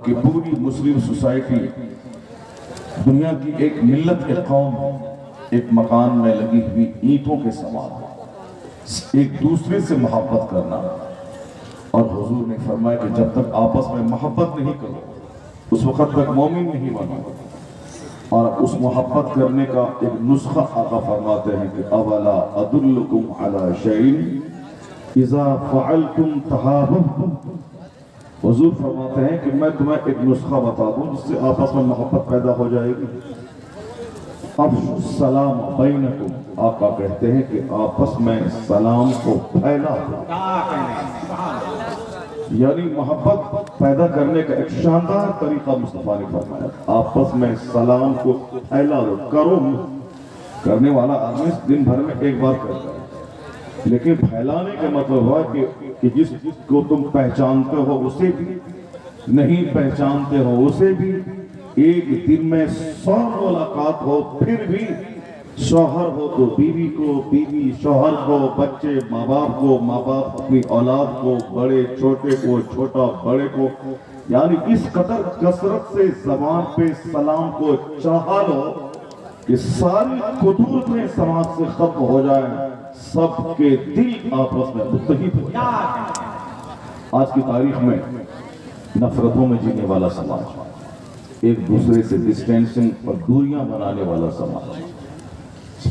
کہ پوری Muslim society دنیا کی ایک ملت، ایک قوم، ایک مکان میں لگی ہوئی اینٹوں کے سمان ایک دوسرے سے محبت کرنا. اور حضور نے فرمایا کہ جب تک آپس میں محبت نہیں کرو اس وقت تک مومن نہیں بنو. اور اس محبت کرنے کا ایک نسخہ آقا فرماتے ہیں کہ اولا ادلکم علی شیء اذا فعلتم تحاببتم. حضور فرماتے ہیں کہ میں تمہیں ایک نسخہ بتا دوں جس سے آپس میں محبت پیدا ہو جائے گی. افشوا السلام بینکم. آقا کہتے ہیں کہ آپس میں سلام کو پھیلا دو. یعنی محبت پیدا کرنے کا ایک شاندار طریقہ مصطفیٰ نے فرمایا. آپس میں سلام کو پھیلا دو. کرنے والا آدمی دن بھر میں ایک بار کرتا ہے، لیکن پھیلانے کا مطلب ہوا کہ جس کو تم پہچانتے ہو اسے بھی، نہیں پہچانتے ہو اسے بھی، ایک دن میں 100 ملاقات ہو پھر بھی، شوہر ہو تو بیوی کو، بیوی شوہر کو، بچے ماں باپ کو، ماں باپ اپنی اولاد کو، بڑے چھوٹے کو، چھوٹا بڑے کو. یعنی اس قدر کثرت سے زبان پہ سلام کو چڑھا لو کہ ساری قدرتیں سماج سے ختم ہو جائیں، سب کے دل آپس میں متحد ہو جائیں. آج کی تاریخ میں نفرتوں میں جینے والا سماج، ایک دوسرے سے ڈسٹینسنگ اور دوریاں بنانے والا سماج،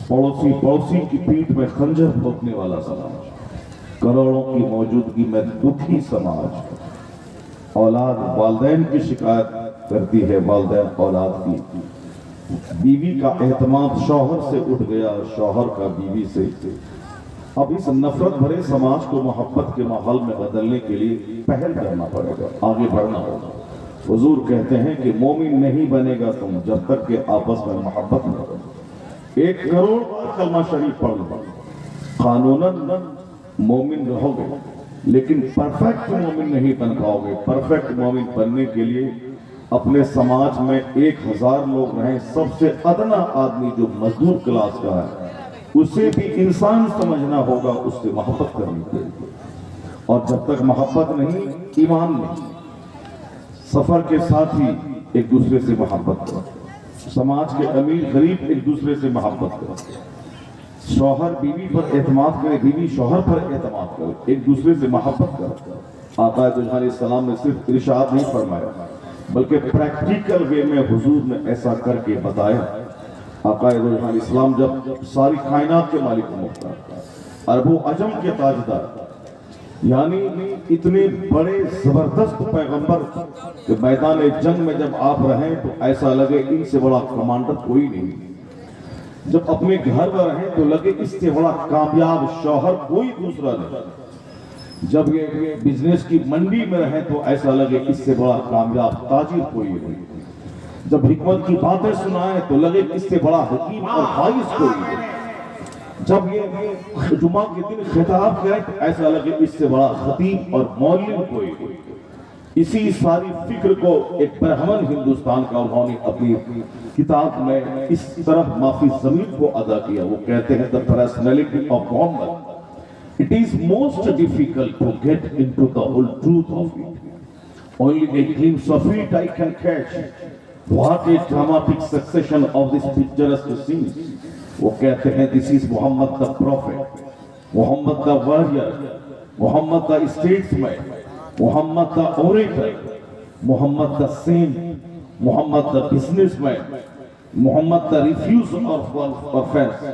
پڑوسی کی پیٹھ میں خنجر پھونکنے والا سماج، کروڑوں کی موجودگی میں دکھی سماج. اولاد والدین کی شکایت کرتی ہے، والدین اولاد کی. بیوی کا اہتمام شوہر سے اٹھ گیا، شوہر کا بیوی سے. اب اس نفرت بھرے سماج کو محبت کے ماحول میں بدلنے کے لیے پہل کرنا پڑے گا، آگے بڑھنا ہوگا. حضور کہتے ہیں کہ مومن نہیں بنے گا تم جب تک کہ آپس میں محبت نہ کرو. 1 کروڑ کلمہ شریف پڑھ لو، قانوناً مومن رہو گے، لیکن پرفیکٹ مومن نہیں بن پاؤ گے. پرفیکٹ مومن بننے کے لیے اپنے سماج میں 1000 لوگ رہیں، سب سے ادنا آدمی جو مزدور کلاس کا ہے اسے بھی انسان سمجھنا ہوگا، اس سے محبت کرنی چاہیے. اور جب تک محبت نہیں، ایمان نہیں. سفر کے ساتھ ہی ایک دوسرے سے محبت کرو. سماج کے امیر غریب ایک دوسرے سے محبت کرو. شوہر بیوی پر اعتماد کرے، بیوی شوہر پر اعتماد کرے، ایک دوسرے سے محبت کرو. آقا دو جہان علیہ السلام نے صرف ارشاد نہیں فرمایا بلکہ پریکٹیکل وے میں حضور نے ایسا کر کے بتایا. آقا دو جہان علیہ السلام جب ساری کائنات کے مالک مختار، عرب و عجم کے تاجدار، یعنی اتنے بڑے زبردست پیغمبر کہ میدان جنگ میں جب آپ رہیں تو ایسا لگے ان سے بڑا کمانڈر کوئی نہیں. جب اپنے گھر میں رہیں تو لگے اس سے بڑا کامیاب شوہر کوئی دوسرا نہیں. جب یہ بزنس کی منڈی میں رہیں تو ایسا لگے اس سے بڑا کامیاب تاجر کوئی نہیں. جب حکمت کی باتیں سنائیں تو لگے اس سے بڑا حکیم اور باعث کوئی نہیں. جب یہ جمعہ کے دن خطاب کریں تو ایسا لگے اس سے بڑا خطیب اور مولوی کوئی نہیں. اسی ساری فکر کو ایک برہمن ہندوستان کا انہوں نے اپنی کتاب میں اس طرح مافی زمین کو ادا کیا. وہ کہتے ہیں the personality of Muhammad, it is most difficult to get into the whole truth of it. Only a glimpse of it I can catch. What a dramatic succession of this picturesque scenes. وہ کہتے ہیں this is Muhammad the prophet, Muhammad the warrior, Muhammad the statesman, Muhammad the orator, Muhammad the saint, Muhammad the businessman, Muhammad the refuser of offense,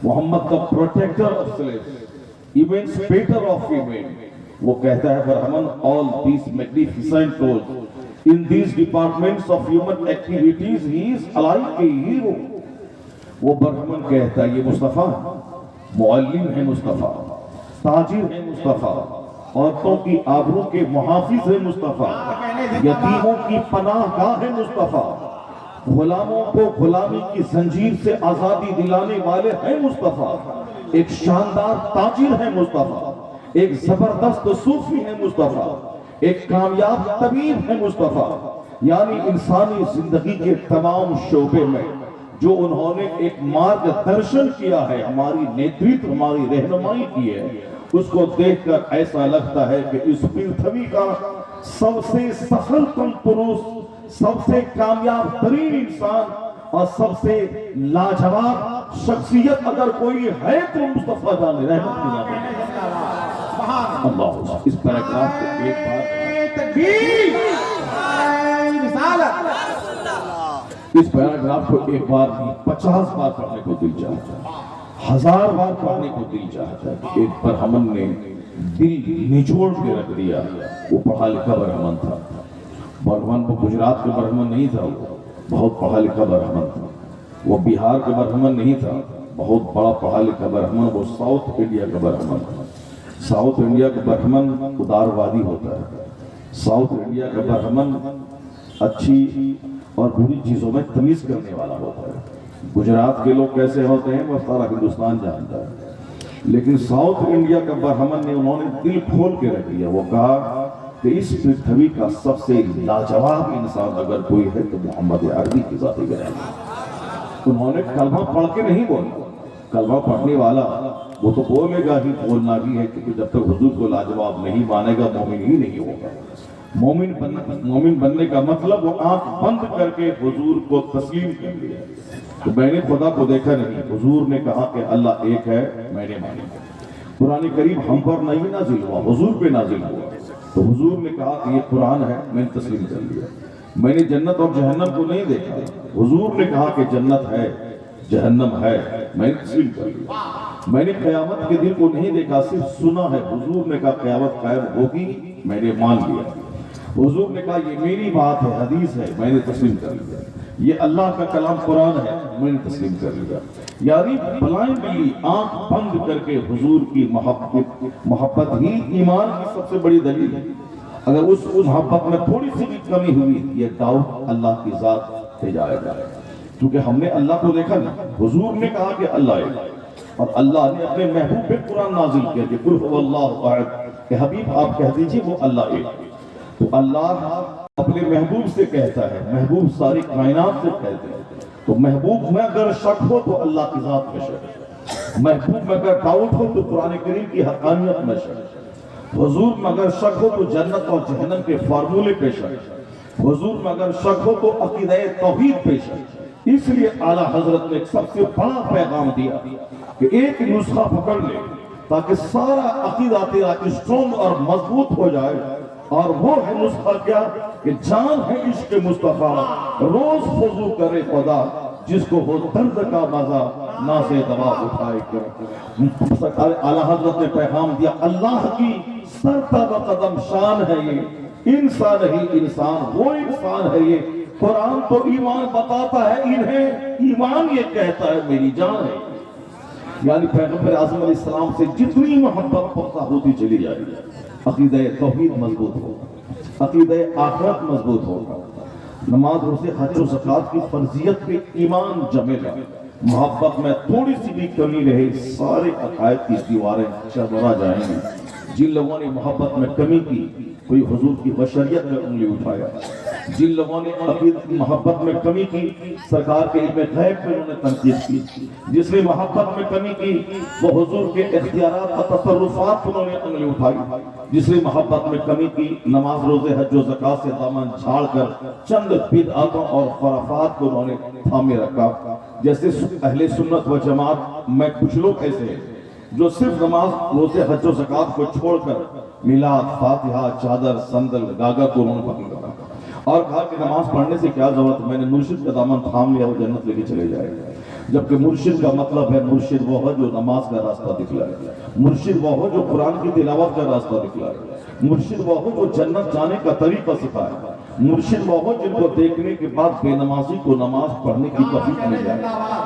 Muhammad the protector of slaves, emancipator of women. وہ کہتا ہے برہمن all these magnificent roles in these departments of human activities he is like a hero. وہ برہمن کہتا ہے یہ مصطفیٰ معلم ہے، مصطفیٰ تاجر ہے، مصطفیٰ عورتوں کی آبرو کے محافظ ہے، مصطفیٰ یتیموں کی پناہ گاہ ہے، مصطفیٰ غلاموں کو غلامی کی زنجیر سے آزادی دلانے والے ہیں، مصطفیٰ ایک شاندار تاجر ہے، مصطفیٰ ایک زبردست صوفی ہے، مصطفیٰ ایک کامیاب طبیب ہے، مصطفیٰ. یعنی انسانی زندگی کے تمام شعبے میں جو انہوں نے ایک مارگ درشن کیا ہے، ہماری نیترت، ہماری رہنمائی کی ہے، اس کو دیکھ کر ایسا لگتا ہے کہ اس پرتھوی کا سب سے سفل تن پروس، سب سے کامیاب ترین انسان اور سب سے لاجواب شخصیت اگر کوئی ہے تو مصطفیٰ جان رحمت کی ذات۔ اللہ، اس پیراگراف کو ایک بار اس پیراگراف کو ایک بار نہیں 50 بار پڑھنے کو دل چاہتا ہے، 1000 بار پڑھنے کو دل چاہتا ہے۔ ایک برہمن نے دل نچوڑ کے رکھ دیا، وہ پڑھا لکھا برہمن تھا، برہمن وہ گجرات کے برہمن نہیں تھا، وہ بہت پڑھا لکھا برہمن تھا، وہ بہار کے برہمن نہیں تھا، بہت بڑا پڑھا لکھا برہمن، وہ ساؤتھ انڈیا کا برہمن تھا۔ ساؤتھ انڈیا کا برہمن اداروادی ہوتا ہے، ساؤتھ انڈیا کا برہمن اچھی اور بری چیزوں میں تمیز کرنے والا ہوتا ہے۔ گجرات کے لوگ کیسے ہوتے ہیں وہ سارا ہندوستان جانتا ہے، لیکن ساؤتھ انڈیا کا برہمن نے انہوں نے دل کھول کے رکھ دیا، وہ کہا کہ اس پرتھوی کا سب سے لاجواب انسان اگر کوئی ہے تو محمد عربی کی ذات گرامی۔ انہوں نے کلمہ پڑھ کے نہیں بولا، کلمہ پڑھنے والا وہ تو بولے گا ہی، بولنا بھی ہے، کیونکہ جب تک حضور کو لاجواب نہیں مانے گا مومن ہی نہیں ہوگا۔ مومن بننے کا مطلب وہ آنکھ بند کر کے حضور کو تسلیم کر لیا کہ میں نے خدا کو دیکھا نہیں، حضور نے کہا کہ اللہ ایک ہے، میں نے مانا۔ قرآن کریم ہم پر نہیں نازل ہوا، حضور پہ نازل ہوا، تو حضور نے کہا کہ یہ قرآن ہے، میں نے تسلیم کر لیا۔ میں نے جنت اور جہنم کو نہیں دیکھا، حضور نے کہا کہ جنت ہے، جہنم ہے، میں نے تسلیم کر لیا۔ میں نے قیامت کے دن کو نہیں دیکھا، صرف سنا ہے، حضور نے کہا قیامت قائم ہوگی، میں نے مان لیا۔ حضور نے کہا یہ میری بات ہے، حدیث ہے، میں نے تسلیم کر لیا۔ یہ اللہ کا کلام قرآن ہے، میں نے تسلیم کر لیا۔ یعنی بلائنڈلی آنکھ بند کر کے حضور کی محبت ہی ایمان کی سب سے بڑی دلیل ہے۔ اگر اس محبت میں تھوڑی سی بھی کمی ہوئی، یہ ڈاؤٹ اللہ کی ذات پہ جائے گا، کیونکہ ہم نے اللہ کو دیکھا نہیں۔ حضور نے کہا کہ اللہ ایک، اور اللہ نے اپنے محبوب پہ قرآن نازل کیا کہ قل هو اللہ احد، کہ حبیب آپ کہہ دیجئے وہ اللہ ایک۔ تو اللہ اپنے محبوب سے کہتا ہے، محبوب ساری کائنات سے کہتے ہیں، تو محبوب میں اگر شک ہو تو اللہ کی ذات میں شک، محبوب میں اگر ڈاؤٹ ہو تو قرآن کریم کی حقانیت میں شک، حضور میں اگر شک ہو تو جنت اور جہنم کے فارمولے پہ شک، حضور میں اگر شک ہو تو عقیدہ توحید پہ شک۔ اس لیے اعلیٰ حضرت نے ایک سب سے بڑا پیغام دیا کہ ایک نسخہ پکڑ لے تاکہ سارا عقیدہ تیرا اسٹرونگ اور مضبوط ہو جائے، اور وہ ہے نسخہ کیا کہ جان ہے عشق مصطفیٰ، روز وضو کرے خدا، جس کو ہو درد کا مزہ نازِ دوا اٹھائے کر۔ سرکار اعلیٰ حضرت نے پیغام دیا، اللہ کی سرتابہ قدم شان ہے یہ، انسان ہی انسان، وہ انسان ہے یہ۔ قرآن تو ایمان بتاتا ہے انہیں، ایمان یہ کہتا ہے میری جان ہے۔ یعنی پیغمبر اعظم علیہ السلام سے جتنی محبت پختہ ہوتی چلی جائے گی، عقیدہ توحید مضبوط ہوگا، عقیدہ آخرت مضبوط ہوگا، نماز روزے حج و زکوٰۃ کی فرضیت پہ ایمان جمے گا، محبت میں تھوڑی سی بھی کمی رہے سارے عقائد کی دیواریں چرمرا جائیں گی۔ جن لوگوں نے محبت میں کمی کی، کوئی حضور کی بشریت میں انگلی اٹھایا، جن لوگوں نے محبت میں کمی کی سرکار کے علم غیب پہ انہوں نے تنقید کی، جس نے محبت میں کمی کی وہ حضور کے اختیارات و تصرفات انہوں نے انگلی اٹھائی، جس نے محبت میں کمی کی نماز روزے حج و زکوٰۃ سے دامن جھاڑ کر چند بدعتوں اور خرافات کو انہوں نے تھامے رکھا۔ جیسے اہل سنت و جماعت میں کچھ لوگ ایسے ہیں جو صرف نماز روزے حج و زکوٰۃ کو چھوڑ کر میلاد، فاتحہ، چادر، صندل، گاگا کو انہوں نے پکڑ کر اور کہا کہ نماز پڑھنے سے کیا ضرورت، میں نے مرشد کا دامن تھام لیا، وہ جنت لے کے چلے جائے گا۔ جبکہ مرشد کا مطلب ہے مرشد وہ ہے جو نماز کا راستہ دکھلائے، مرشد وہ ہے جو قرآن کی تلاوت کا راستہ دکھلائے، مرشد وہ ہے جو جنت جانے کا طریقہ سکھائے، مرشد وہ ہے جن کو دیکھنے کے بعد بے نمازی کو نماز پڑھنے کی توفیق مل جائے،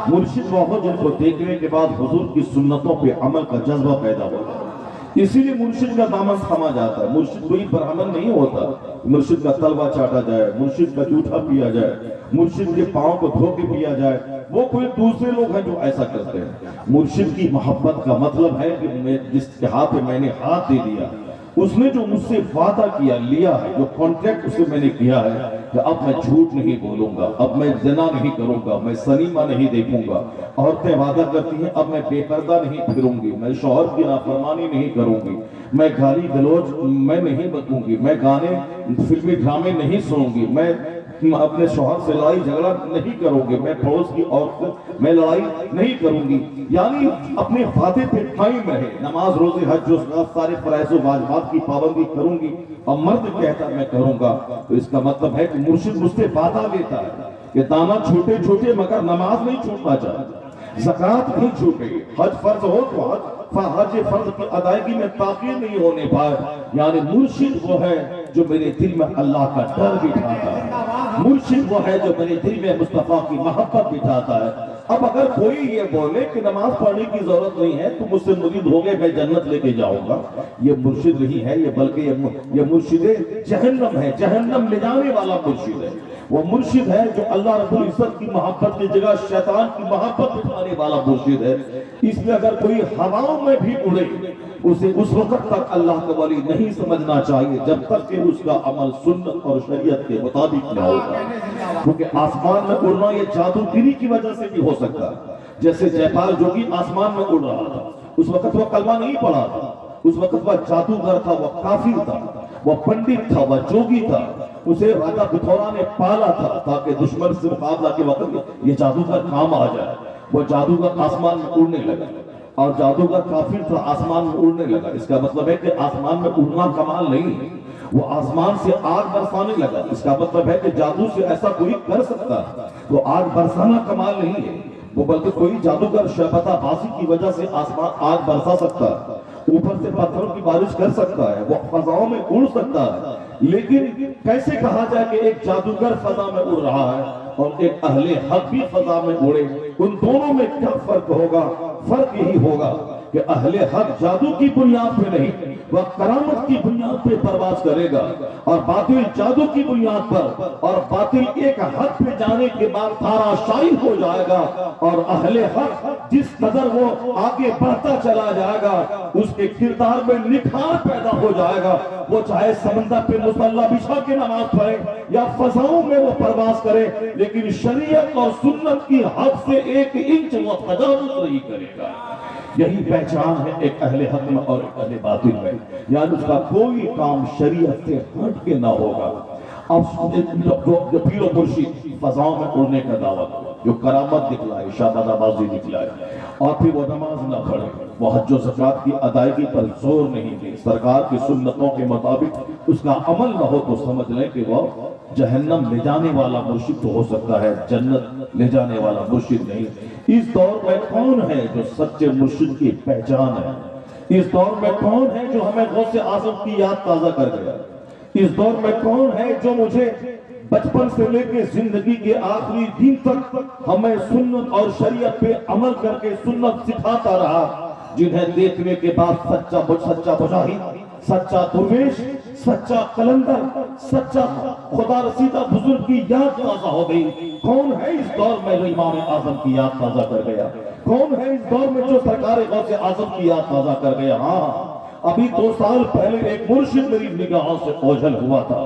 مرشد وہ ہے جن کو دیکھنے کے بعد حضور کی سنتوں پہ عمل کا جذبہ پیدا ہو جائے۔ اسی لیے مرشد کا دامن تھاما جاتا ہے۔ مرشد کوئی برہمن نہیں ہوتا، مرشد کا تلوا چاٹا جائے، مرشد کا جوٹا پیا جائے، مرشد کے پاؤں کو دھو کے پیا جائے، وہ کوئی دوسرے لوگ ہیں جو ایسا کرتے ہیں۔ مرشد کی محبت کا مطلب ہے کہ جس کے ہاتھ میں نے ہاتھ دے دیا، اس نے جو مجھ سے وعدہ کیا لیا ہے، جو کانٹریکٹ اسے میں نے کیا ہے کہ اب میں جھوٹ نہیں بولوں گا، اب میں زنا نہیں کروں گا، میں سنیما نہیں دیکھوں گا۔ عورتیں وعدہ کرتی ہیں اب میں بے پردہ نہیں پھروں گی، میں شوہر کی نافرمانی نہیں کروں گی، میں گالی گلوچ میں نہیں بکوں گی، میں گانے فلمی ڈرامے نہیں سنوں گی، میں اپنے شوہر سے لڑائی جھگڑا نہیں کروں گی، میں پڑوس کی عورت میں لڑائی نہیں کروں گی۔ یعنی اپنے وعدے پہ قائم رہے، نماز روزے حج و زکات سارے فرائض و واجبات کی پابندی کروں گی، اور مرد کہتا میں کروں گا، تو اس کا مطلب ہے کہ مرشد مجھ سے وعدہ لیتا ہے کہ دانا چھوٹے چھوٹے مگر نماز نہیں چھوٹنا چاہیے، زکات نہیں چھوٹے، حج فرض ہو تو حج فرض کی ادائیگی میں تاخیر نہیں ہونے پائے۔ یعنی مرشد وہ ہے جو میرے دل میں اللہ کا ڈر بٹھاتا ہے، مرشد وہ ہے جو میرے دل میں مصطفیٰ کی محبت بٹھاتا ہے۔ اب اگر کوئی یہ بولے کہ نماز پڑھنے کی ضرورت نہیں ہے تو مجھ سے مرید ہو گئے میں جنت لے کے جاؤں گا، یہ مرشد نہیں ہے، یہ بلکہ یہ مرشد جہنم ہے، جہنم لے جانے والا مرشد ہے۔ وہ مرشد ہے جو اللہ رب العزت کی محبت کی جگہ شیطان کی محبت بٹھانے والا مرشد ہے۔ اس لیے اگر کوئی ہواؤں میں بھی اڑے اسے اس وقت تک اللہ کا ولی نہیں سمجھنا چاہیے جب تک کہ اس کا عمل سنت اور شریعت کے مطابق نہ ہوگا، کیونکہ آسمان میں اڑنا یہ جادوگری کی وجہ سے بھی ہو سکتا ہے۔ جیسے جے پال جوگی آسمان میں اڑ رہا تھا، اس وقت وہ کلمہ نہیں پڑھا تھا، اس وقت وہ جادوگر تھا، وہ کافر تھا، وہ پنڈت تھا، وہ جوگی تھا، اسے راجہ پتھورا نے پالا تھا تاکہ دشمن سے مقابلہ کے وقت یہ جادوگر کام آ جائے۔ وہ جادوگر آسمان میں اڑنے لگا، اور جادوگر کافر تھا، آسمان میں اڑنے لگا۔ اس کا مطلب ہے کہ آسمان میں اڑنا کمال نہیں ہے، وہ آسمان سے آگ برسانے لگا۔ اس کا مطلب ہے کہ جادو سے ایسا کوئی کر سکتا ہے، وہ آگ برسانا کمال نہیں ہے، وہ بلکہ کوئی جادوگر شعبدہ بازی کی وجہ سے آسمان آگ برسا سکتا ہے، اوپر سے پتھروں کی بارش کر سکتا ہے، وہ فضاؤں میں اڑ سکتا ہے۔ لیکن کیسے کہا جائے کہ ایک جادوگر فضا میں اڑ رہا ہے اور ایک اہل حق بھی فضا میں اڑے؟ ان دونوں میں کیا فرق ہوگا؟ فرق یہی ہوگا کہ اہل حق جادو کی بنیاد پہ نہیں، وہ کرامت کی بنیاد پہ پرواز کرے گا، اور باطل جادو کی بنیاد پر، اور باطل ایک حد پہ جانے کے بعد تارا شاہی ہو جائے گا، اور اہل حق جس قدر وہ آگے بڑھتا چلا جائے گا اس کے کردار میں نکھار پیدا ہو جائے گا۔ وہ چاہے سمندر پہ مصلی بچھا کے نماز پڑھے یا فضاؤں میں وہ پرواز کرے، لیکن شریعت اور سنت کی حد سے 1 انچ وہ تجاوز نہیں کرے گا۔ یہی پہچان ہے ایک اہل حق میں اور ایک اہل باطل میں، یعنی اس کا کوئی کام شریعت سے ہٹ کے نہ ہوگا۔ اب جو پیر و مرشد فضاؤں میں اڑنے کا دعوت، جو کرامت دکھلائے، شعبدہ بازی دکھلائے، اور پھر وہ نماز نہ پڑھے، وہ حج و زکات کی ادائیگی پر زور نہیں دے، سرکار کی سنتوں کے مطابق اس کا عمل نہ ہو، تو سمجھ لیں کہ وہ جہنم لے جانے والا مرشد تو ہو سکتا ہے، جنت لے جانے والا مرشد نہیں۔ اس دور میں کون ہے جو سچے مرشد کی پہچان ہے؟ اس دور میں کون ہے جو ہمیں غوث اعظم کی یاد تازہ کر گیا؟ اس دور میں کون ہے جو مجھے بچپن سے لے کے زندگی کے آخری دن تک ہمیں سنت اور شریعت پہ عمل کر کے سنت سکھاتا رہا، جنہیں دیکھنے کے بعد سچا مجاہد، سچا درویش، سچا قلندر، سچا خدا رسیدہ بزرگ کی یاد تازہ ہو گئی؟ کون ہے اس دور میں جو امام اعظم کی یاد تازہ کر گیا؟ کون ہے اس دور میں جو سرکار غوث اعظم کی یاد تازہ کر گیا؟ ہاں، ابھی 2 سال پہلے ایک مرشد میری نگاہوں سے اوجھل ہوا تھا،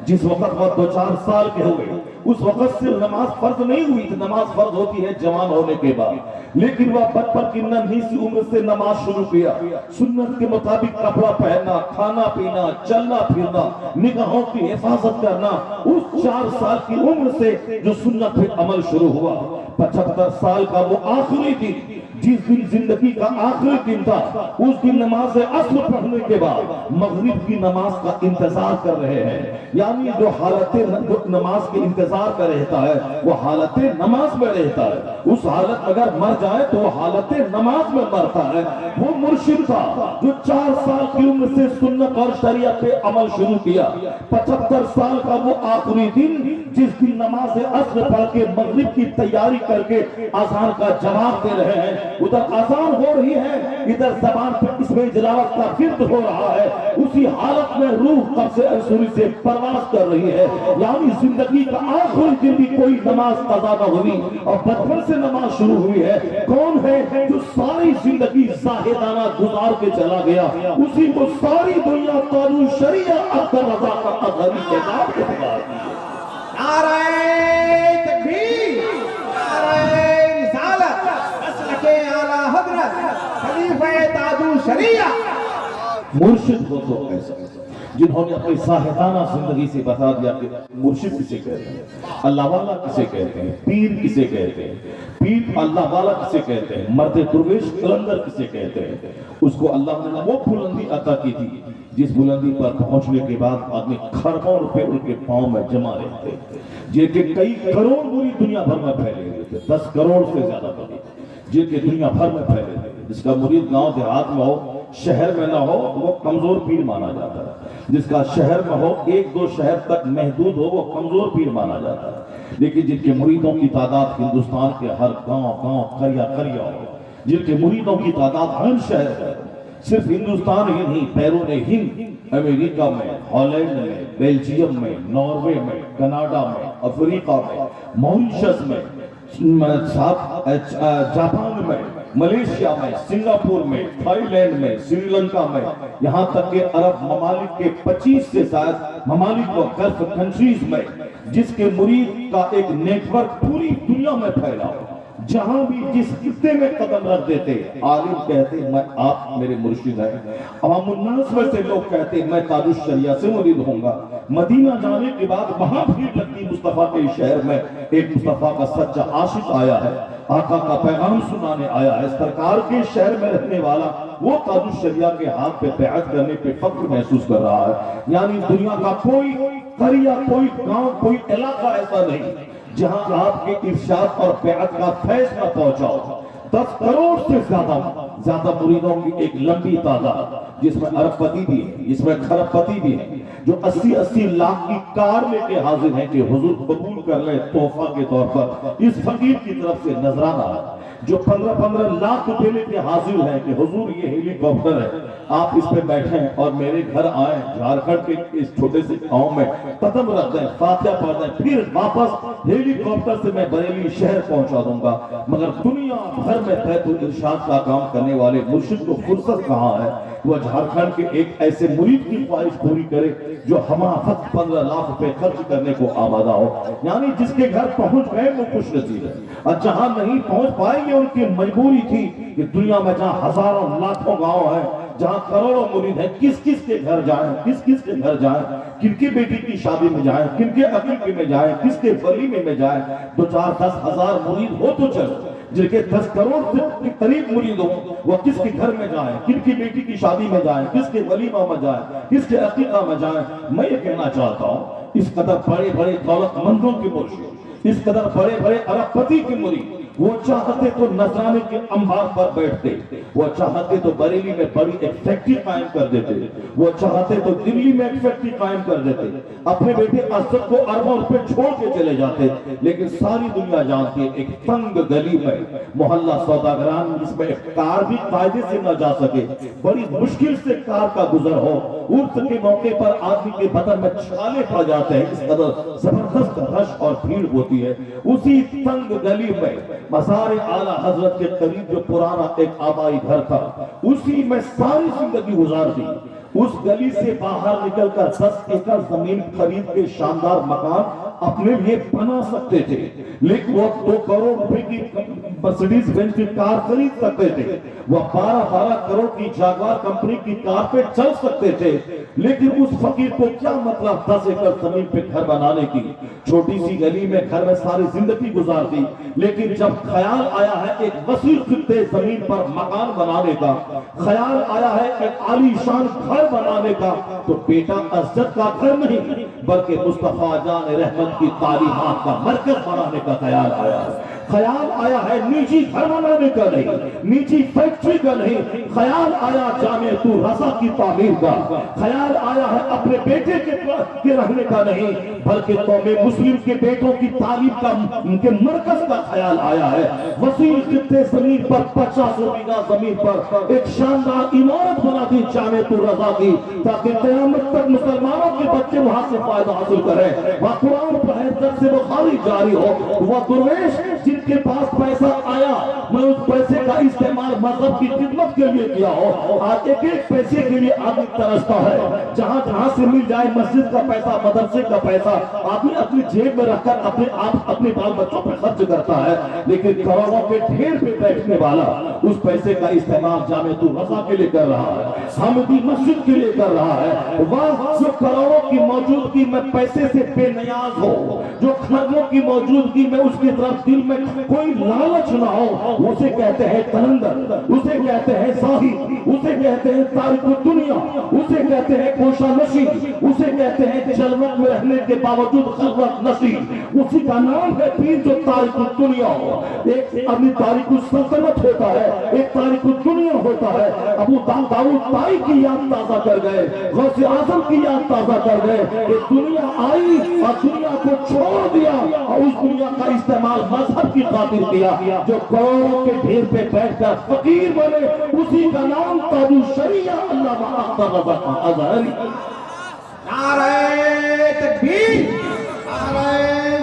جس وقت وہ 2-4 سال کے ہوئے، اس وقت صرف نماز فرض نہیں ہوئی تھی، نماز فرض ہوتی ہے جوان ہونے کے بعد، لیکن وہ بچپن کی ننھی سی عمر سے نماز شروع کیا، سنت کے مطابق کپڑا پہننا، کھانا پینا، چلنا پھرنا، نگاہوں کی حفاظت کرنا، اس 4 سال کی عمر سے جو سنت پہ عمل شروع ہوا، 75 سال کا وہ آخری دن، جس دن زندگی کا آخری دن تھا، اس دن نماز عصر پڑھنے کے بعد مغرب کی نماز کا انتظار کر رہے ہیں۔ یعنی جو حالت نماز کے انتظار کا رہتا ہے وہ حالت نماز میں رہتا ہے، اس حالت اگر مر جائے تو وہ حالت نماز میں مرتا ہے۔ وہ مرشد تھا جو 4 سال کی عمر سے سنت اور شریعت پہ عمل شروع کیا، 75 سال کا وہ آخری دن جس دن نماز عصر پڑھ کے مغرب کی تیاری کر کے اذان کا جواب دے رہے ہیں، ادھر آسان ہو رہی ہے، ادھر زبان پر اس میں جلاوت کا فرد ہو رہا ہے، اسی حالت میں روح قبض انصوری سے پرواز کر رہی ہے. یعنی زندگی کا آخری دن بھی کوئی نماز قضا نہ ہوئی اور بچپن سے نماز شروع ہوئی ہے. کون ہے جو ساری زندگی زاہدانہ گزار کے چلا گیا؟ اسی کو ساری دنیا قانون شریعہ اکبر رضا کا اظہری کے نام کو پکار دی ہے. نعرہ تکبیر، نعرہ رسالت، مسلک اعلی حضرت خلیفہ تاج الشریعہ. مرشد ہو تو ایسا جنہوں نے اپنی زاہدانہ زندگی سے بتا دیا کہ مرشد کسے کہتے ہیں، اللہ والا کسے کہتے ہیں، پیر کسے کہتے ہیں، پیر اللہ والا کسے کہتے ہیں، مرد درویش قلندر کسے کہتے ہیں. اس کو اللہ نے وہ بلندی عطا کی تھی جس بلندی پر پہنچنے کے بعد آدمی خربوں روپے ان کے پاؤں میں جمع رہتے تھے، جن کے کئی کروڑ پوری دنیا بھر میں پھیلے ہوئے تھے، 10 کروڑ سے زیادہ بنے جن کے دنیا بھر میں پھیلے تھے. جس کا مرید گاؤں دیہات میں ہو، شہر میں نہ ہو، وہ کمزور پیر مانا جاتا ہے. جس کا شہر میں ہو، 1-2 شہر تک محدود ہو، وہ کمزور پیر مانا جاتا ہے. لیکن جن کے مریدوں کی تعداد ہندوستان کے ہر گاؤں قریہ ہو، جن کے مریدوں کی تعداد ہر شہر ہے، صرف ہندوستان ہی نہیں، بیرون ہند، امریکہ میں، ہالینڈ میں، بیلجیم میں، ناروے میں، کینیڈا میں، افریقہ میں، موریشس میں، جاپان میں، ملیشیا میں، سنگاپور میں، تھائی لینڈ میں، سری لنکا میں، یہاں تک کہ عرب ممالک کے 25 سے زائد ممالک و گلف کنٹریز میں جس کے مرید کا ایک نیٹ ورک پوری دنیا میں پھیلا ہو. جہاں بھی جس خطے میں قدم رکھ دیتے عالم کہتے میں آپ میرے مرشد ہیں، عوام الناس میں سے لوگ کہتے میں تاج الشریعہ سے مرید ہوں گا. مدینہ جانے کے بعد وہاں بھی لگتی مصطفیٰ کے شہر میں ایک مصطفیٰ کا سچا عاشق آیا ہے، آقا کا پیغام سنانے آیا ہے. سرکار کے شہر میں رہنے والا وہ تاج الشریعہ کے ہاتھ پہ بیعت کرنے پہ فخر محسوس کر رہا ہے. یعنی دنیا کا کوئی قریہ، کوئی گاؤں، کوئی علاقہ ایسا نہیں جہاں آپ کے ارشاد اور بیعت کا فیض نہ پہنچا ہو. 10 کروڑ سے زیادہ مریدوں کی ایک لمبی تعداد جس میں ارب پتی بھی ہے، جس میں کھرب پتی بھی ہے، جو 80 لاکھ کی کار لے کے حاضر ہیں کہ حضور قبول کر لیں تحفہ کے طور پر اس فقیر کی طرف سے نذرانہ ہے، جو 15 لاکھ روپے لے کے حاضر ہیں کہ حضور یہ ہیلی کاپٹر ہے، آپ اس پہ بیٹھیں اور میرے گھر آئیں، جھارکھنڈ کے اس چھوٹے سے گاؤں میں قدم رکھ دیں، فاتحہ پڑھ دیں، پھر واپس ہیلی کاپٹر سے میں بریلی شہر پہنچا دوں گا. مگر دنیا بھر میں بیت الارشاد کا کام کرنے والے مرشد کو فرصت کہاں ہے وہ جھارکھنڈ کے ایک ایسے مرید کی خواہش پوری کرے جو ہمہ وقت 15 لاکھ روپے خرچ کرنے کو آمادہ ہو. یعنی جس کے گھر پہنچ گئے وہ خوش نصیب ہے، اور جہاں نہیں پہنچ پائیں گے ان کی مجبوری تھی کہ دنیا میں جہاں ہزاروں لاکھوں گاؤں ہیں، جہاں کروڑوں مرید ہیں، کس کے گھر جائیں، کس کے گھر جائیں، کن کی بیٹی کی شادی میں جائیں، کن کے عقیقے میں جائیں، کس کے ولیمے میں جائیں. 2-4-10 ہزار مرید ہو تو چلو، جن کے 10 کروڑ سے قریب مرید ہوں وہ کس کے گھر میں جائیں، کن کی بیٹی کی شادی میں جائیں، کس کے ولیمہ میں جائیں، کس کے عقیقہ میں جائیں. میں یہ کہنا چاہتا ہوں اس قدر بڑے دولت مندوں کے مرشد، اس قدر بڑے ارب پتی کے مرید وہ چاہتے تو نذرانے کے انبار پر بیٹھتے، وہ چاہتے تو بریلی میں بڑی ایک فیکٹری قائم کر دیتے، وہ چاہتے تو دلی میں ایک فیکٹری قائم کر دیتے، اپنے بیٹے اسد کو اربوں روپے چھوڑ کے چلے جاتے. لیکن ساری دنیا جانتی ہے ایک تنگ گلی میں محلہ سوداگران جس میں ایک کار بھی قاعدے سے نہ جا سکے، بڑی مشکل سے کار کا گزر ہو، عرس کے موقع پر آدمی کے بدن میں چھالے پڑ جاتے ہیں، اس قدر زبردست رش اور بھیڑ ہوتی ہے. اسی تنگ گلی میں مزار اعلی حضرت کے قریب جو پرانا ایک آبائی گھر تھا، اسی میں ساری زندگی گزار دی. اس گلی سے باہر نکل کر 10 ایکڑ زمین خرید کے شاندار مکان اپنے لیے بنا سکتے تھے، لیکن وہ 2 کروڑ روپے کی مرسیڈیز بینز کی کار خرید سکتے تھے، وہ 12 کروڑ کی جاگوار کمپنی کی کار پہ چل سکتے تھے. لیکن اس فقیر کو کیا مطلب 10 ایکڑ زمین پہ گھر بنانے کی؟ چھوٹی سی گلی میں گھر میں ساری زندگی گزار دی. لیکن جب خیال آیا ہے ایک وسیع خطے زمین پر مکان بنانے کا، خیال آیا ہے ایک عالی شان گھر بنانے کا، تو بیٹا اسجد کا گھر نہیں بلکہ مصطفیٰ جان رحمت کی تعلیمات کا مرکز بنانے کا خیال آیا ہے. خیال آیا ہے نجی گھر بنانے کا نہیں، نجی فیکٹری کا نہیں، خیال آیا جامعۃ الرضا کی تعمیر کا، خیال آیا ہے اپنے بیٹے کے رہنے کا نہیں، بلکہ قوم مسلم کے بیٹوں کی تعلیم کا ان کے مرکز کا خیال آیا ہے۔ وسیع خطے زمین پر 50 بیگھہ زمین پر ایک شاندار عمارت بنا دی جامعۃ الرضا کی، تاکہ قیامت تک مسلمانوں کے بچے وہاں سے فائدہ حاصل کریں، وہاں قرآن پڑھیں، درس بخاری جاری ہو۔ وہ درویش جن کے پاس پیسہ آیا، میں اس پیسے کا استعمال مذہب کی خدمت کے لیے کیا ہو، آج ایک ایک پیسے کے لیے آدمی ترستا ہے، جہاں جہاں سے مل جائے مسجد کا پیسہ، مدرسے کا پیسہ آدمی اپنی جیب میں رکھ کر اپنے بال بچوں پہ خرچ کرتا ہے، لیکن کروڑوں کے ڈھیر پہ بیٹھنے والا اس پیسے کا استعمال جامعۃ الرضا کے لیے کر رہا ہے، حامدی مسجد کے لیے کر رہا ہے۔ وہ جو کروڑوں کی موجودگی میں پیسے سے بے نیاز ہو، جو خربوں کی موجودگی میں اس کی طرف دل میں کوئی لالچ نہ ہو، اسے کہتے ہیں کلندر، اسے کہتے ہیں زاہد، اسے کہتے ہیں تارک الدنیا، اسے کہتے ہیں کوشہ نشین، اسے کہتے ہیں جلوت میں رہنے کے باوجود خلوت نشین۔ اسی کا نام ہے پیر جو تارک الدنیا ہو۔ ایک اپنی تارک السلطنت ہوتا ہے، ایک تارک الدنیا ہوتا ہے۔ ابو داؤد طائی کی یاد تازہ کر گئے، غوث اعظم کی یاد تازہ کر گئے کہ دنیا آئی اور دنیا کو چھوڑ دیا اور اس دنیا کا استعمال مذہب کی خاطر کیا۔ جو کروڑوں کے ڈھیر پہ بیٹھ کر فقیر بنے، اسی کا نام تاج الشریعہ علامہ اختر رضا خان ازہری۔ نعرہ تکبیر، نعرہ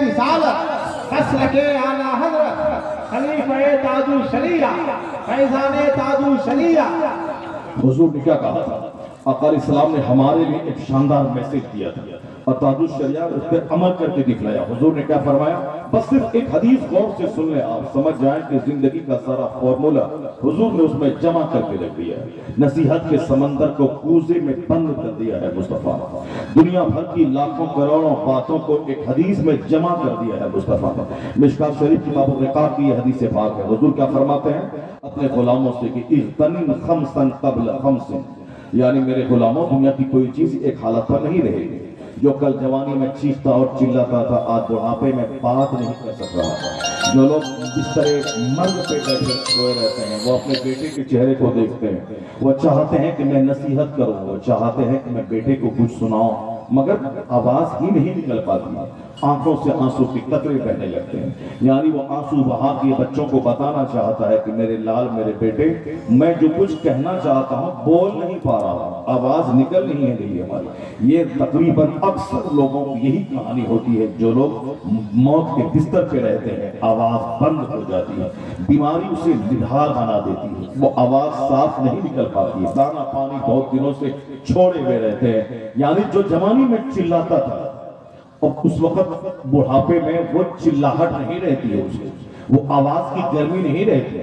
رسالت، مسلک اعلیٰ حضرت خلیفہ تاج الشریعہ، فیضان تاج الشریعہ۔ حضور نے کیا کہا تھا؟ آقا علیہ السلام نے ہمارے لیے ایک شاندار میسج دیا تھا اور تاج الشریعہ اس پہ عمل کر کے دکھلایا۔ حضور نے کیا فرمایا؟ بس صرف ایک حدیث غور سے سن لیں، آپ سمجھ جائیں کہ زندگی کا سارا فارمولا حضور نے اس میں جمع کر کے رکھ دیا ہے۔ نصیحت کے سمندر کو کوزے میں بند کر دیا ہے مصطفیٰ، دنیا بھر کی لاکھوں کروڑوں باتوں کو ایک حدیث میں جمع کر دیا ہے مصطفیٰ۔ مشکات شریف کی باب الرقاق کی یہ حدیث پاک ہے۔ حضور کیا فرماتے ہیں اپنے غلاموں سے کہ اغتنم خمسا قبل خمس، یعنی میرے غلاموں دنیا کی کوئی چیز ایک حالت پر نہیں رہے گی۔ جو کل جوانی میں چیختا اور چلاتا تھا، آج بڑھاپے میں بات نہیں کر سک رہا۔ جو لوگ اس طرح مرگ پہ بیٹھے سوئے رہتے ہیں، وہ اپنے بیٹے کے چہرے کو دیکھتے ہیں، وہ چاہتے ہیں کہ میں نصیحت کروں، وہ چاہتے ہیں کہ میں بیٹے کو کچھ سناؤں، مگر آواز ہی نہیں نکل پاتی، آنکھوں سے آنسو کی قطرے بہنے لگتے ہیں۔ یعنی وہ آنسو بہا کے بچوں کو بتانا چاہتا ہے کہ میرے لال، میرے بیٹے، میں جو کچھ کہنا چاہتا ہوں بول نہیں پا رہا ہوں، آواز نکل نہیں ہے رہی ہماری۔ یہ تقریباً اکثر لوگوں کی یہی کہانی ہوتی ہے، جو لوگ موت کے بستر پہ رہتے ہیں آواز بند ہو جاتی ہے، بیماری اسے نڈھال بنا دیتی ہے، وہ آواز صاف نہیں نکل پاتی ہے، دانا پانی بہت دنوں سے چھوڑے ہوئے رہتے ہیں۔ یعنی جو جوانی میں چلاتا تھا اور اس وقت بڑھاپے میں وہ چلاہٹ نہیں رہتی ہے، اسے وہ آواز کی گرمی نہیں رہتی،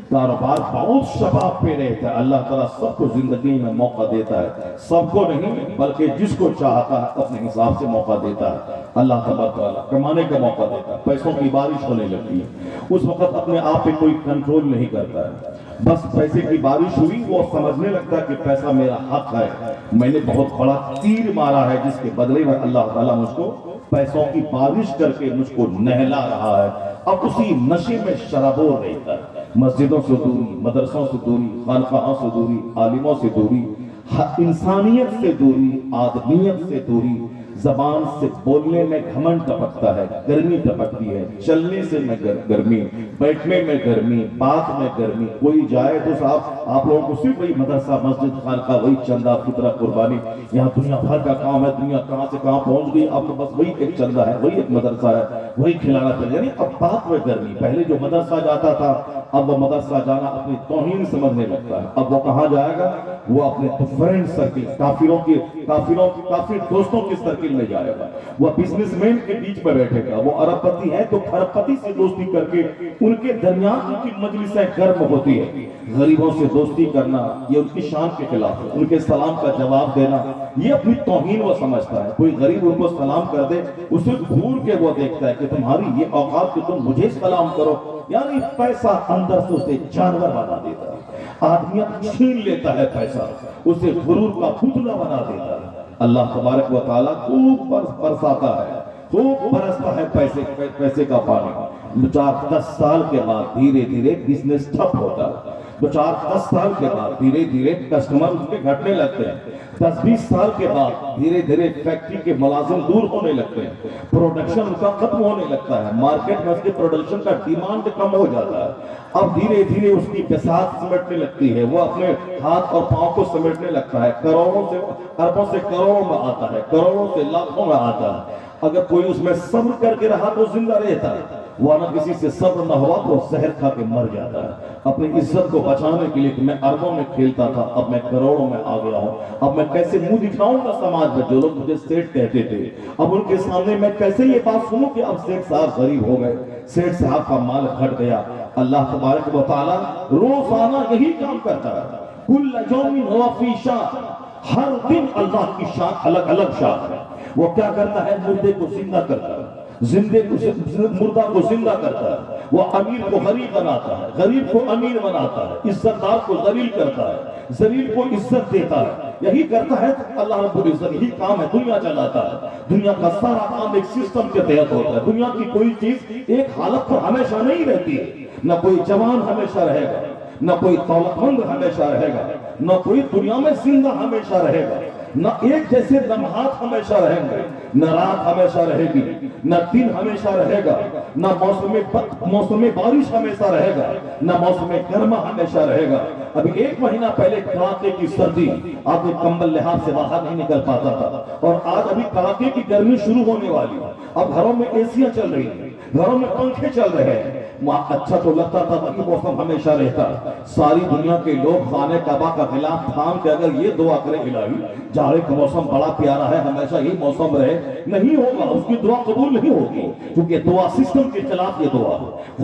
کاروبار بہت شباب پہ رہتا ہے۔ اللہ تعالیٰ سب کو زندگی میں موقع دیتا ہے، سب کو نہیں بلکہ جس کو چاہتا ہے اپنے حساب سے موقع دیتا ہے۔ اللہ تعالیٰ کمانے کا موقع دیتا ہے، پیسوں کی بارش ہونے لگتی ہے، اس وقت اپنے آپ پہ کوئی کنٹرول نہیں کرتا ہے، بس پیسے کی بارش ہوئی وہ سمجھنے لگتا ہے کہ پیسہ میرا حق ہے، میں نے بہت بڑا تیر مارا ہے جس کے بدلے میں اللہ تعالیٰ مجھ کو پیسوں کی بارش کر کے مجھ کو نہلا رہا ہے۔ اب اسی نشے میں شرابور رہتا ہے، مسجدوں سے دوری، مدرسوں سے دوری، خانقاہوں سے دوری، عالموں سے دوری، انسانیت سے دوری، آدمیت سے دوری، زبان سے بولنے میں گھمنڈ ٹپکتا ہے، گرمی ٹپکتی ہے، چلنے سے میں گرمی، بیٹھنے میں گرمی، بات میں گرمی۔ کوئی جائے تو صاحب آپ لوگوں کو صرف وہی مدرسہ، مسجد، خانقاہ، وہی چندہ، فطرہ، قربانی، یہاں دنیا بھر کا کام ہے، دنیا کہاں سے کہاں پہنچ گئی، اب تو بس وہی ایک چندہ ہے، وہی ایک مدرسہ ہے، وہی کھلانا چاہیے۔ یعنی اب بات میں گرمی، پہلے جو مدرسہ جاتا تھا اب وہ مدرسہ جانا اپنی توہین سمجھنے لگتا ہے، اب وہ کہاں جائے گا؟ وہ اپنے فرینڈ سرکل، کافر دوستوں کے سرکل میں جائے گا، وہ بزنس مین کے بیچ میں بیٹھے گا، وہ ارب پتی ہے تو کھرب پتی سے دوستی کر کے ان کے درمیان ان کی مجلسیں گرم ہوتی ہے۔ غریبوں سے دوستی کرنا یہ ان کی شان کے خلاف ہے، ان کے سلام کا جواب دینا یہ اپنی توہین وہ سمجھتا ہے۔ کوئی غریب ان کو سلام کر دے اسے گھور کے وہ دیکھتا ہے کہ تمہاری یہ اوقات کہ تم مجھے سلام کرو، یعنی پیسہ اندر سے اسے جانور بنا دیتا ہے، آدمیت چھین لیتا ہے پیسہ، اسے غرور کا پتلا بنا دیتا ہے۔ اللہ تبارک و تعالیٰ خوب برساتا ہے، خوب برستا ہے پیسے کا پانی. 4-10 سال کے بعد دھیرے دھیرے بزنس ٹھپ ہوتا ہے. 4-10 سال کے بعد دھیرے دھیرے کسٹمر اس کے گھٹنے لگتے ہیں. 10-20 سال کے بعد دھیرے دھیرے فیکٹری کے ملازم دور ہونے لگتے ہیں. پروڈکشن ان کا ختم ہونے لگتا ہے. مارکیٹ میں اس کے پروڈکشن کا ڈیمانڈ کم ہو جاتا ہے. اب دھیرے دھیرے اس کی بساط سمٹنے لگتی ہے. وہ اپنے ہاتھ اور پاؤں کو سمیٹنے لگتا ہے. کروڑوں سے اربوں سے کروڑوں میں آتا ہے, کروڑوں سے لاکھوں میں آتا ہے. اگر کوئی اس میں صبر کر کے رہا تو زندہ رہتا ہے, ورنہ کسی سے صبر نہ ہوا تو زہر کھا کے مر جاتا ہے. اپنی عزت کو بچانے کے لیے کہ میں اربوں میں کھیلتا تھا, اب میں کروڑوں میں آ گیا ہوں, اب میں کیسے منہ دکھاؤں گا سماج میں. جو لوگ مجھے سیٹ کہتے تھے, اب ان کے سامنے میں کیسے یہ بات سنوں کہ اب سیٹ صاحب غریب ہو گئے, سیٹ صاحب کا مال گھٹ گیا. اللہ تبارک و تعالی روزانہ یہی کام کرتا ہے. کل یوم ہوا فی شان, ہر دن اللہ کی شان الگ الگ شان ہے. وہ کیا کرتا ہے؟ مردے کو زندہ کرتا ہے, مردہ کو زندہ کرتا ہے. وہ امیر کو غریب بناتا ہے, غریب کو امیر بناتا ہے, عزت دار کو ذلیل کرتا ہے, ذلیل کو عزت دیتا ہے. یہی کرتا ہے اللہ رب العزت. یہی کام ہے, دنیا چلاتا ہے. دنیا کا سارا کام ایک سسٹم کے تحت ہوتا ہے. دنیا کی کوئی چیز ایک حالت پر ہمیشہ نہیں رہتی ہے. نہ کوئی جوان ہمیشہ رہے گا, نہ کوئی دولت مند ہمیشہ رہے گا, نہ کوئی دنیا میں زندہ ہمیشہ رہے گا, نہ ایک جیسے لمحات ہمیشہ رہیں گے, نہ رات ہمیشہ رہے گی, نہ دن ہمیشہ رہے گا, نہ موسم بارش ہمیشہ رہے گا, نہ موسم گرما ہمیشہ رہے گا. ابھی 1 مہینہ پہلے کڑاکے کی سردی, آدمی کمبل لحاظ سے باہر نہیں نکل پاتا تھا, اور آج ابھی کڑاکے کی گرمی شروع ہونے والی. اب گھروں میں ایسیاں چل رہی ہیں, گھروں میں پنکھے چل رہے ہیں. اچھا تو لگتا تھا کہ موسم ہمیشہ رہتا. ساری دنیا کے لوگ خانہ کعبہ کا غلاف تھام کے اگر یہ دعا کریں الہی جاڑے کا موسم بڑا پیارا ہے, ہمیشہ یہ موسم رہے, نہیں ہوگا, اس کی دعا قبول نہیں ہوگی, کیونکہ دعا سسٹم کے خلاف. یہ دعا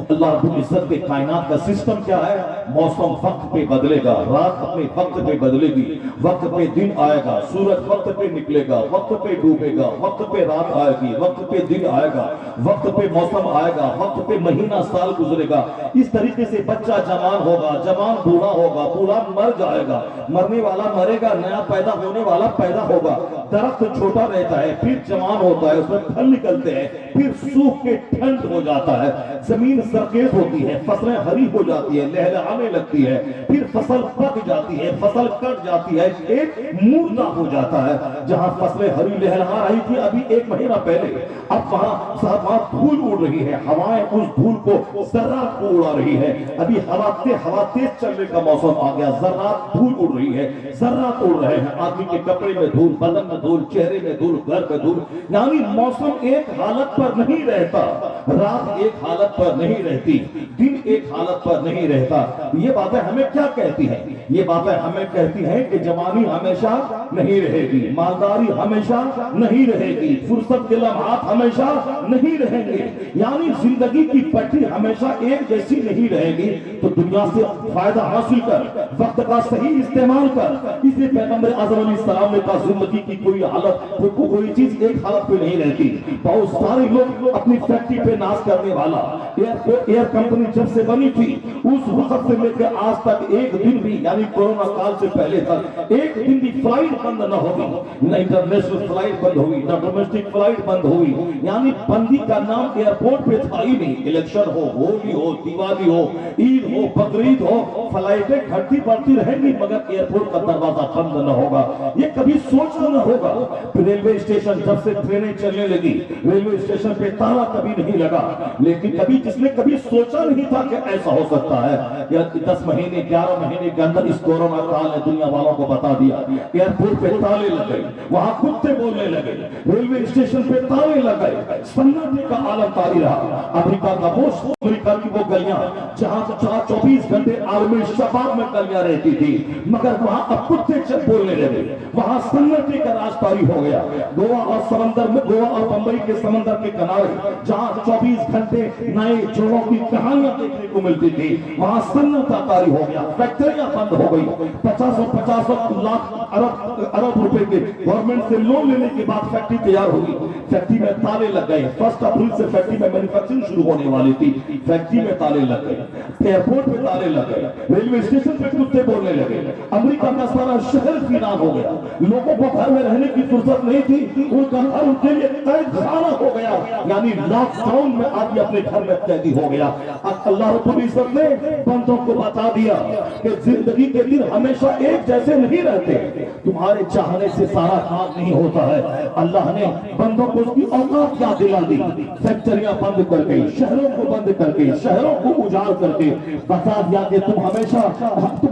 اللہ رب العزت کے کائنات کا سسٹم کیا ہے؟ موسم وقت پہ بدلے گا, رات اپنے وقت پہ بدلے گی, وقت پہ دن آئے گا, سورج وقت پہ نکلے گا, وقت پہ ڈوبے گا, وقت پہ رات آئے گی, وقت پہ دن آئے گا, وقت پہ موسم آئے گا, وقت پہ مہینہ سال گزرے گا. اس طریقے سے بچہ جوان ہوگا, جوان بوڑھا ہوگا, بوڑھا مر جائے گا, مرنے والا مرے گا, نیا پیدا ہونے والا پیدا ہوگا. درخت چھوٹا رہتا ہے, پھر جوان ہوتا ہے, اس میں پھل نکلتے ہیں, پھر سوکھ کے ٹھنڈ ہو جاتا ہے, زمین سرخیز ہوتی ہے, فصلیں ہری ہو جاتی ہے, لہلہانے لگتی ہے, پھر فصل پک جاتی ہے, فصل کٹ جاتی ہے, ایک مردہ ہو جاتا ہے. جہاں فصلیں ہری لہلہا رہی تھی ابھی 1 مہینہ پہلے, اب وہاں دھول اڑ رہی ہے, ہوائیں اس دھول کو ذرات کو اڑا رہی ہے. ابھی ہوا تیز چلنے کا موسم آ گیا, ذرات دھول اڑ رہی ہے, ذرات اڑ رہے ہیں. آدمی کے کپڑے میں دھول, بدن میں دھول, چہرے میں دھول, گھر میں دھول. یعنی موسم ایک حالت پر نہیں رہتا, رات ایک حالت پر نہیں رہتی, دن ایک حالت پر نہیں رہتا. یہ باتیں ہمیں کیا کہتی ہیں؟ یہ باتیں ہمیں کہتی ہیں کہ جوانی ہمیشہ نہیں رہے گی, مالداری ہمیشہ نہیں رہے گی, فرصت کے لمحات ہمیشہ نہیں رہیں گے. یعنی زندگی کی پٹری ہمیشہ ایک جیسی نہیں رہے گی. تو دنیا سے فائدہ حاصل کر, وقت کا صحیح استعمال کر. اس لیے پیغمبر اعظم علیہ السلام نے کہا زندگی کی کوئی حالت, کوئی چیز ایک حالت پہ نہیں رہتی. بہت سارے لوگ اپنی فیکٹری پہ ناز کرنے والا, ایئر کمپنی جب سے بنی تھی اس وقت سے لے کے آج تک ایک دن بھی, یعنی کورونا کال سے پہلے تک ایک دن بھی فلائٹ بند نہ ہوگی, نہ انٹرنیشنل فلائٹ بند ہوئی, نہ ڈومیسٹک فلائٹ بند ہوئی. یعنی بندی کا نام ایئرپورٹ پہ تھا ہی نہیں. الیکشن ہو, ہولی ہو, دیوالی ہو, عید ہو, بقرعید ہو, فلائٹیں گھٹتی بڑھتی رہیں گی مگر ایئرپورٹ کا دروازہ بند نہ ہوگا. یہ کبھی سوچنا نہ ہوگا. ریلوے اسٹیشن جب سے ٹرینیں چلنے لگی, ریلوے اسٹیشن پہ تالا کبھی نہیں لگا, لیکن کبھی جس نے کبھی سوچا نہیں تھا کہ ایسا ہو سکتا ہے. یا 10 مہینے 11 مہینے کے اندر اس کورونا کال نے دنیا والوں کو بتا دیا. ایئرپورٹ پہ تالے لگ گئے, وہاں کتے بولنے لگے, ریلوے اسٹیشن پہ تالے لگ گئے, سناٹے کا عالم طاری رہا. امریکہ کا گوشت, امریکہ کی وہ گلیاں جہاں 24 گھنٹے عالمی شباب میں گلیاں رہتی تھی, مگر وہاں اب کتے چپ بولنے لگے, وہاں سناٹے کا راج طاری ہو گیا. گوا اور سمندر میں, گوا اور بمبئی کے سمندر کے کنارے جہاں 24 گھنٹے نئے جوڑوں کی کہانیاں دیکھنے کو ملتی تھی, وہاں سناٹا طاری ہو گیا. فیکٹریاں بند ہو گئی. 50 لاکھ ارب روپے کے گورنمنٹ سے لون لینے کے بعد فیکٹری تیار ہوگی, فیکٹری میں تالے لگ گئے. 1 اپریل سے فیکٹری میں مینوفیکچرنگ شروع ہونے والی تھی, فیکٹری میں تالے لگ گئے, ایئرپورٹ پہ تالے لگ گئے, ریلوے اسٹیشن پہ کتے بولنے لگے. امریکہ کا سارا شہر ویران ہو گیا. لوگوں کو گھر میں رہنے رہنے کی فرصت نہیں تھی، ان کا گھر ان کے لیے قید خانہ ہو گیا، یعنی لاک ڈاؤن میں آدمی اپنے گھر میں قیدی ہو گیا۔ اللہ رب العزت نے بندوں کو بتا دیا کہ زندگی کے دن ہمیشہ ایک جیسے نہیں رہتے، تمہارے چاہنے سے سارا کام نہیں ہوتا ہے۔ اللہ نے بندوں کو اس کی اوقات یاد دلا دی، فیکٹریاں بند کر گئی، شہروں کو بند کر گئی، شہروں کو اجاڑ کر کے بتا دیا کہ تم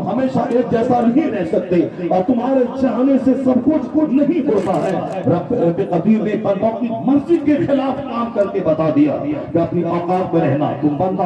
ہمیشہ ایک جیسا نہیں رہ سکتے، اور تمہارے چاہنے سے سب کچھ نہیں ہوتا ہے۔ رب قدیر نے بندوں کی مرضی کے خلاف کام کر کے بتا دیا کہ اپنی اوقات میں رہنا، تم بندہ